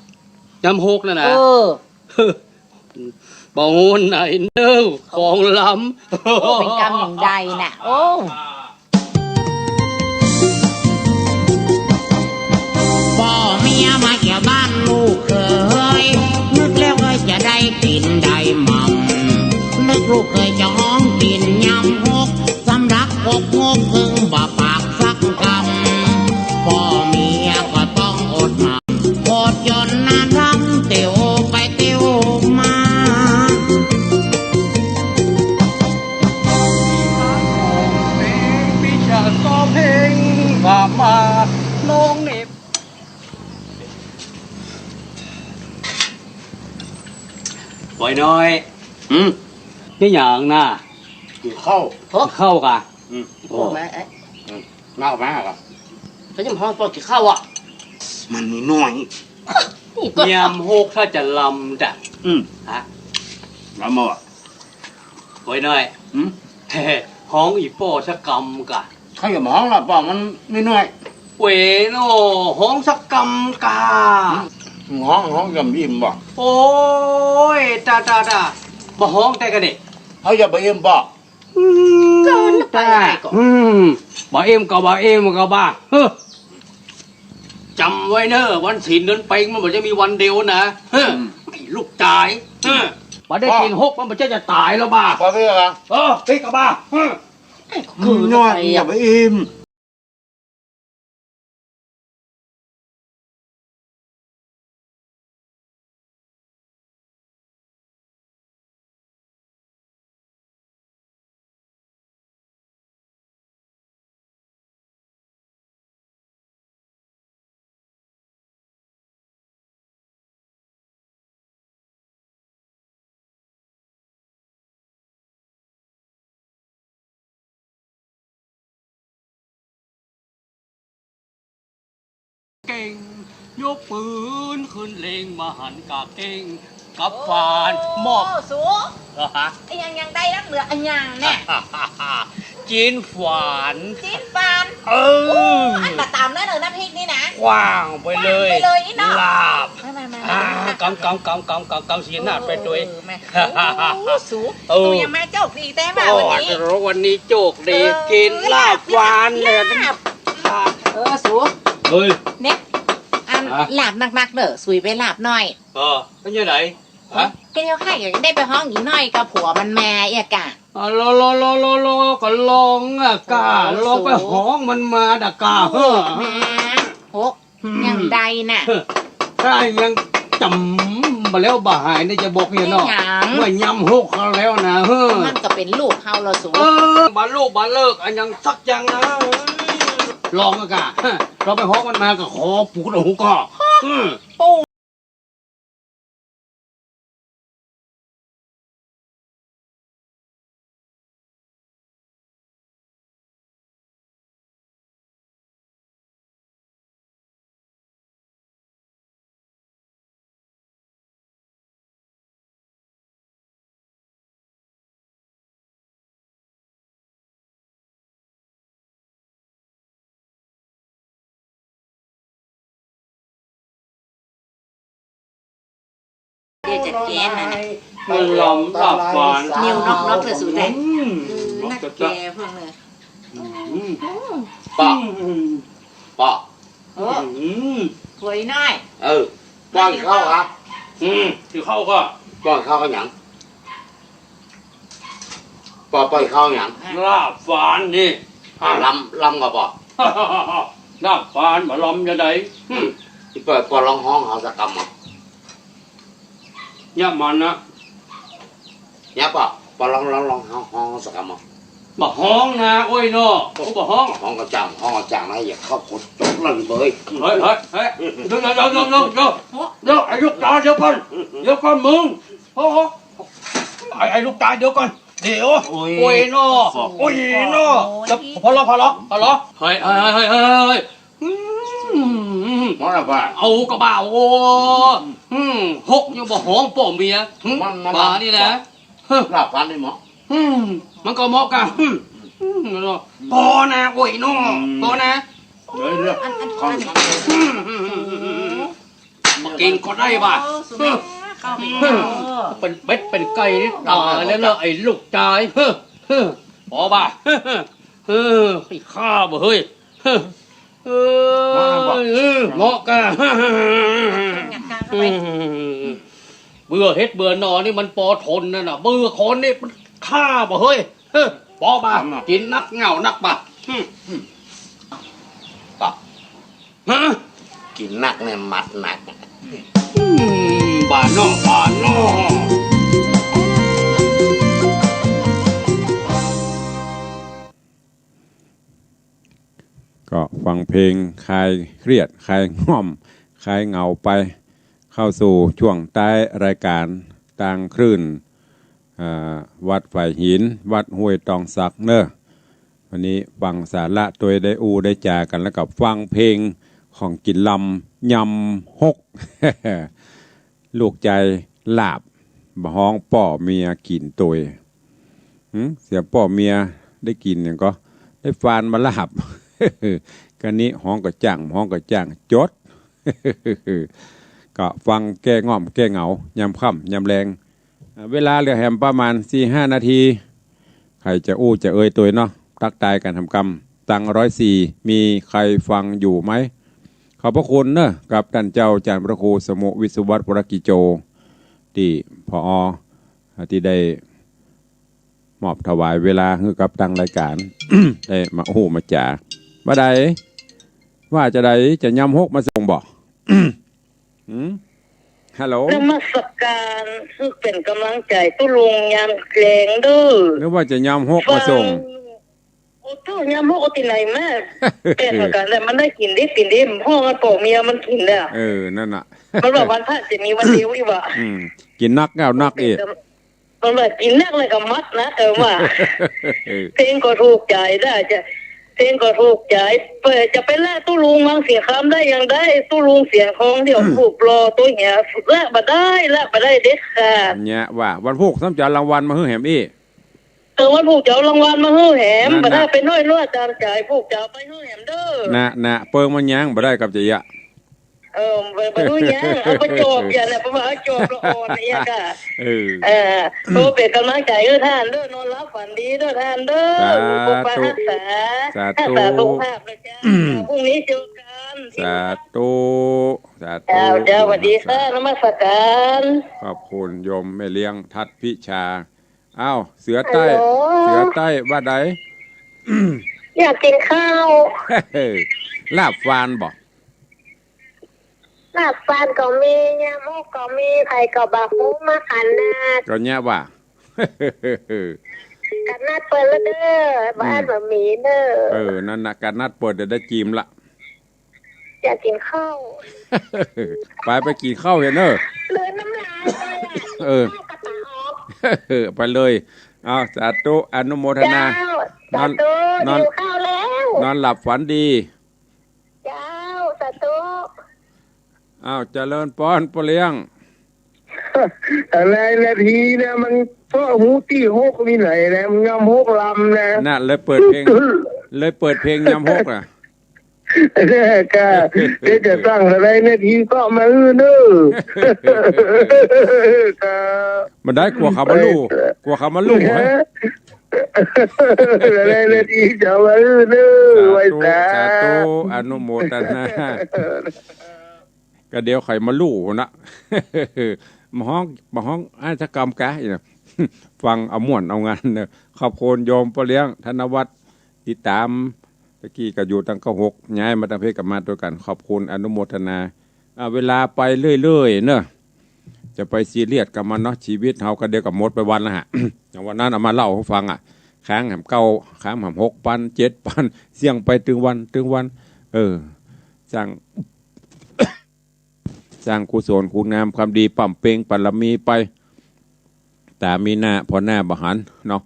ยำหกนั่นนะ บ่งนไหนเน้อของล้ำ โอ้เป็นกรรมอย่างใดน่ะโอ้ พ่อเมียมาเกี่ยวบ้านลูกเคยนึกแล้วก็จะได้กินได้หม่ำนึกลูกเคยจะห้องกินยำหกสำรักอกงกพึงบ่ปากสักคำพ่อเมียก็ต้องอดหม่ำอดจนนานรำเตียวไปเตียวมา พิชาซ้อมเพลงว่ามาน้องเน็บไว้หน่อยนี่อย่างน่ะ เข้า เข้ากะ โอ้แม่เอ๊ะมากมากอ่ะแต่ยังพอตัวกี่ข้าวอ่ะมันน้อย ยำหกถ้าจะลำจ้ะฮะ แล้วมั้ง ไว้หน่อยเฮ้ห้องอีโป้สกรรมกะ เขาอย่ามองละป่ะมันน้อย เวโนห้องสกรรมกา ห้องยำยิ้มบ่ โอ้ยตาบ่ห้องแต่กันเด็ก เขาอย่าไปยิ้มบ่ เกินไปไหนก่อน บ่เอ็มก็บ่เอ็มก็บ่าเฮ้อจำไว้เนอะวันศีลเดินไปมันบ่จะมีวันเดียวนะเฮ้อไอ้ลูกตายเฮ้อบ่ได้กินหกมันบ่จะตายแล้วบ่า พอเพื่อกัน พี่ก็บ่าเฮ้อ คือน้อยอย่าไปยิ้ม เก่งยกปืนขึ้นเลงมาหันกาเก่งกับฟานมอบ โอ้สู เหรอฮะ ไอ้ยังได้รักเหลือไอ้ยังเนี่ย จีนฝาน จีนฟาน เออ อันมาตามนั่นเลยน้ำพริกนี่นะ กว้างไปเลย กว้างไปเลยนี่เนาะ ลาบ มา กำสีหน้าไปด้วย แม่โอ้สู เออ ตูยังมาโจกดีแต่มา โอ้ วันนี้ วันนี้โจกดีกินลาบหวานเลย ลาบสู เฮ้ย เนี่ยอัน ฮะ ลาบหนักๆเด้อสุยไปลาบหน่อย เป็นยังไงฮะ ก็เดี๋ยวข้าอยากได้ไปห้องอีกหน่อยกับผัวมันแม่เอียกะ รอก็ลองอ่ะกาลองไปห้องมันมาดะกาเฮ้อ แม่หกยังใดน่ะ ถ้ายังจำมาแล้วบ่หายนี่จะบอกเนี่ยเนาะ ไม่หยัง เมื่อยำหกเขาแล้วนะเฮ้อ มันก็เป็นลูกเฮาเราสู บาลูกบาเลิกอันยังสักอย่างนะลองอะกะเราไปห้องมันมาก็ขอผูกหูก็ ปู เดี๋ยวจัดแกนนะ มันลำลาบหวาน นิ้วนอกๆเลยสูได้ อืม นักแกพวกเลย ปอกปอก เออถวยน้อย ป้อนข้าวครับ ที่เข้าก็ ป้อนข้าวก็หยังป้อนข้าวหยัง ลาบฟานนี่ ลำก็ปอก ลาบฟานมาล้อมจะได้ ที่เปิดป้อนร้องห้องเขาสักกรรมอ่ะ ย่ามันนะ เนี่ยปอกป้อนร้องห้องสักกรรมอ่ะ บ่ห้องนะโอ้ยเนาะโอ้บ่ห้อง ห้องกระจังนะอย่าเข้าคนจกเลยเบย เฮ้ยเดี๋ยวไอ้ลูกตาเดี๋ยวก่อนมึงโอ้ไอ้ลูกตาเดี๋ยวก่อนเดี๋ยวโอ้ยเนาะแล้วพอละเฮ้ยมอนะป่ะ เอากระบ่าวโอ้หกยังบ่ห้องป่อเมียบ้านี่นะ ลาบฟันได้หมอ มันก็เหมาะกันพอนะโอ้ยเนาะพอนะ เรื่องของ มากินก็ได้ป่ะ เข้าไป เป็นเป็ดเป็นไก่นี่ตายแล้วเนอะไอ้ลูกชายพอป่ะไอ้ข้าบ่เฮ้ยเหมาะกัน เบื่อเฮ็ดเบื่อนอนนี่มันปอทนนั่นน่ะเบื่อคนนี่มันฆ่าบ่เฮ้ยปอป่ะกินนักเหงานักป่ะป่ะฮะ กินนักเนี่ยมัดหนัก บ้านนอกก็ฟังเพลงคลายเครียดคลายง่อมคลายเหงาไปเข้าสู่ช่วงใต้รายการต่างคลื่นวัดฝ่ายหินวัดห้วยตองสักเนอะวันนี้ฟังสาระตัวได้ได้จากันแล้วกับฟังเพลงของกินลำยำฮก ลูกใจลาบบ่ห้องป่อเมียกินตัวเสียป่อเมียได้กินอย่างก็ได้ฟานมาลาบ กันนี้ห้องก็จ้างจด ก็ฟังแก้ง่อมแก้เหงายำค่ำยำแรงเวลาเหลือแหมประมาณ 4-5 นาทีใครจะจะเอ่ยตัวเนาะตักตายการทำกรรมตัง104มีใครฟังอยู่ไหมขอบพระคุณเนอะกับท่านเจ้าอาจารย์พระครูสมุวิศวัตรวรกิโจที่ผอ.ที่ได้มอบถวายเวลาให้กับตังรายการ ได้มามาจ่าว่าใดว่าจะยำฮกมาส่งบอก ฮัลโหล นมัสการคือเป็นกำลังใจตุลุงยามแกงเด้อ หรือว่าจะยำฮกมาส่ง โอ้เจ้ายามฮกที่ไหนแม่เป็นเหมือนกันแต่มันได้กินดิพ่อกับพ่อเมียมันกินแล้วนั่นน่ะ มันบอกวันพระจะมีวันเดียวอีว่ะ กินนักเก้านักอีก มันแบบกินนักเลยกับมัดนะว่าเพลงก็ถูกใจได้จะเพลงก็ถูกใจเปิดจะไปแลกตู้ลุงมังเสียงคำได้ยังได้ตู้ลุงเสียงทองเดี๋ยวผูกรอตัวเหี้ยแลกมาได้เด็ดขาดเนี่ยว่าวันพุกซ้ำจะรางวัลมาฮื้อแหมอีวันผูกเจ้ารางวัลมาฮื้อแหมมาได้เป็นน้อยตามใจผูกเจ้าไปฮื้อแหมเด้อน่ะเปิงมันยังบ่ได้กับจะยะไปดูยังเอาไปโจบอย่าเนี่ยประมาณโจบละอ่อนเนี่ยค่ะโตเป็นกำลังใจท่านเด้อนอนรับฝันดีเด้อท่านเด้อปกปักรักษาสุขภาพนะจ๊ะพรุ่งนี้เจอกันสาธุเจ้าสวัสดีค่ะนมัสการขอบคุณโยมแม่เลี้ยงทัดพิชาอ้าวเสือใต้ว่าใดอยากกินข้าวลาบฟานบ่ลาบฟานก็มียำฮกก็มีไผ่ก็บะฮูมาขันนาก็เนี่ยว่ากันนัดเปิดแล้วเด้อบ้านบะหมี่เด้อนั่นน่ะกันนัดเปิดได้จีมละอยากกินข้าวไปกินข้าวเห็นเนอะเลยน้ำลายไปเลยเอาสาธุอนุโมทนานอนข้าวแล้วนอนหลับฝันดีเจ้าสาธุอ้าวเจริญป้อนปเลี้ยงอะไรนาทีเนี่ยมันพ่อหูตี้ฮกมีไหนนะมันยำฮกลำนะน่ะเลยเปิดเพลงยำฮกอ่ะก็จะตั้งอะไรนาทีก็มาเน้อมันได้กลัวเขามาลู่ฮะ เลยดีจะมาเนื้อไว้ตา สาธุอนุโมทนาก็เดี๋ยวใครมาลู่นะมาห้องอาชกรรมกะเนี่ยฟังเอาม่วนเอางานเนี่ยขอบคุณโยมพ่อเลี้ยงธนวัฒน์ติดตามตะกี้ก็อยู่ตั้งก็6ย้ายมาตั้งเพศกับมาด้วยกันขอบคุณอนุโมทนาเวลาไปเรื่อยๆเนอะจะไปซีเรียสกับมันเนาะชีวิตเฮาก็เดียวกับหมดไปวันละฮะ อย่างวันนั้นเอามาเล่าให้ฟังค้างแหมเก่าค้างแหม6,000 7,000เสี่ยงไปถึงวันสร้างกุศลคุณงามความดีปั่มเปงปรมีไปแต่มีหน้าพอหน้าบหันเนาะ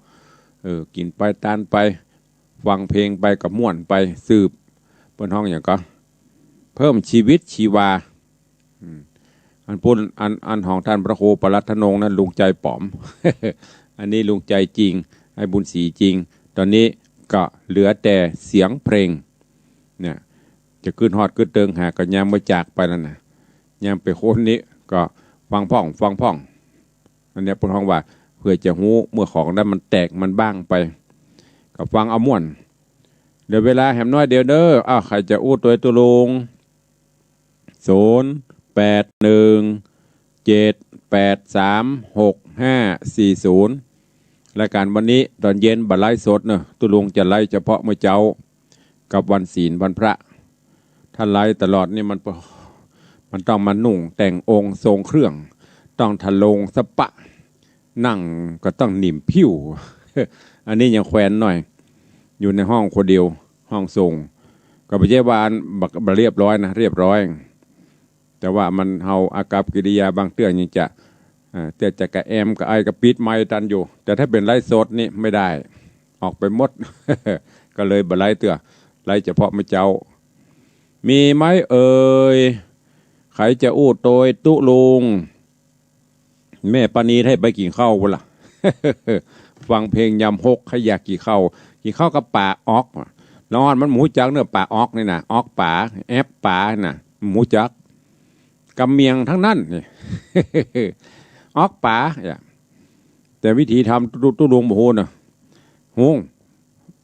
กินไปตานไปฟังเพลงไปกับม่วนไปสืบบนห้องอย่างก็เพิ่มชีวิตชีวาอันพูดอันของท่านพระโคปรัตนงนั้นลุงใจป๋อม อันนี้ลุงใจจริงให้บุญศรีจริงตอนนี้ก็เหลือแต่เสียงเพลงเนี่ยจะขึ้นฮอดขึ้นเติงหาก็ยังไม่จากไปนั่นนะยังไปโคนนี้ก็ฟังพ่องอันนี้พระห้องว่าเพื่อจะหูเมื่อของนั้นมันแตกมันบ้างไปก็ฟังเอาม่วนเดี๋ยวเวลาแหมน้อยเดียวเด้อใครจะอู้ตัวลง08178365540รายการวันนี้ตอนเย็นบัดไลฟ์สดเนอะตุลุงจะไลฟ์เฉพาะเมื่อเจ้ากับวันศีลวันพระถ้าไลฟ์ตลอดนี่มันต้องมานุ่งแต่งองค์ทรงเครื่องต้องทะลงสปะนั่งก็ต้องหนิมผิว อันนี้ยังแขวนหน่อยอยู่ในห้องคนเดียวห้องทรงก็ไม่ใช่ว่าบักเรียบร้อยนะเรียบร้อยแต่ว่ามันเฮาอากับกิริยาบางเตื้อยังจะเตื้อจะกระแอมกับไอกับปิดไม้ตันอยู่แต่ถ้าเป็นไลฟ์สดนี่ไม่ได้ออกไปหมด ก็เลยบัไลฟ์เตื้อไลฟ์เฉพาะไม่เจ้ามีไหมเอ่ยใครจะอู้โตยตุลุงแม่ปานีให้ไปกินข้าววะล่ะ ฟังเพลงยำ6ใครอยากกินข้าวกับป่าออกร้อนมันหมูจักเนื้อป่าออกนี่นะออกป่าแอบป่าน่ะหมูจักกำเมียงทั้งนั้นนี่ ออกป่าแต่วิธีทำตุลุงโมโหนะฮง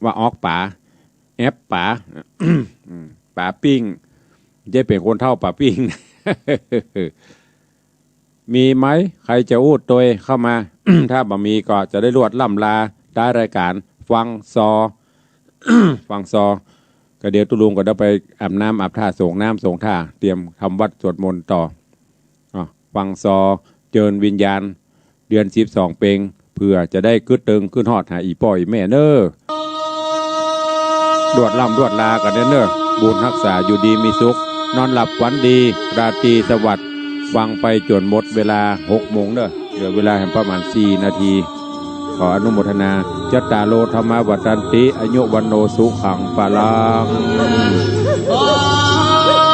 ว่าออกป่าแอบป่า ป่าปิ้งจะเป็นคนเท่าป่าปิ้ง มีไหมใครจะอู้ตัวเข้ามา ถ้าบ่มีก็จะได้รวดล่ำลาได้รายการฟังซอ ฟังซอก็เดี๋ยวตุลุงก็ได้ไปอาบน้ำอาบท่าส่งน้ำส่งท่าเตรียมทำวัดสวดมนต์ต่อฟังซอเจิญวิญญาณเดือน12 เปงเพื่อจะได้ขึ้นตึงขึ้นฮอดหาอีป่อยแม่เนอรวดล่ำรวดลากันเนอบุญรักษาอยู่ดีมีสุขนอนหลับฝันดีราตรีสวัสดิ์ฟังไปจนหมดเวลา6 โมงเนอะเหลือเวลาประมาณ4 นาทีขออนุโมทนาจัตตาโลธรรมวัฏันติอายุวันโนสุขังปะลัง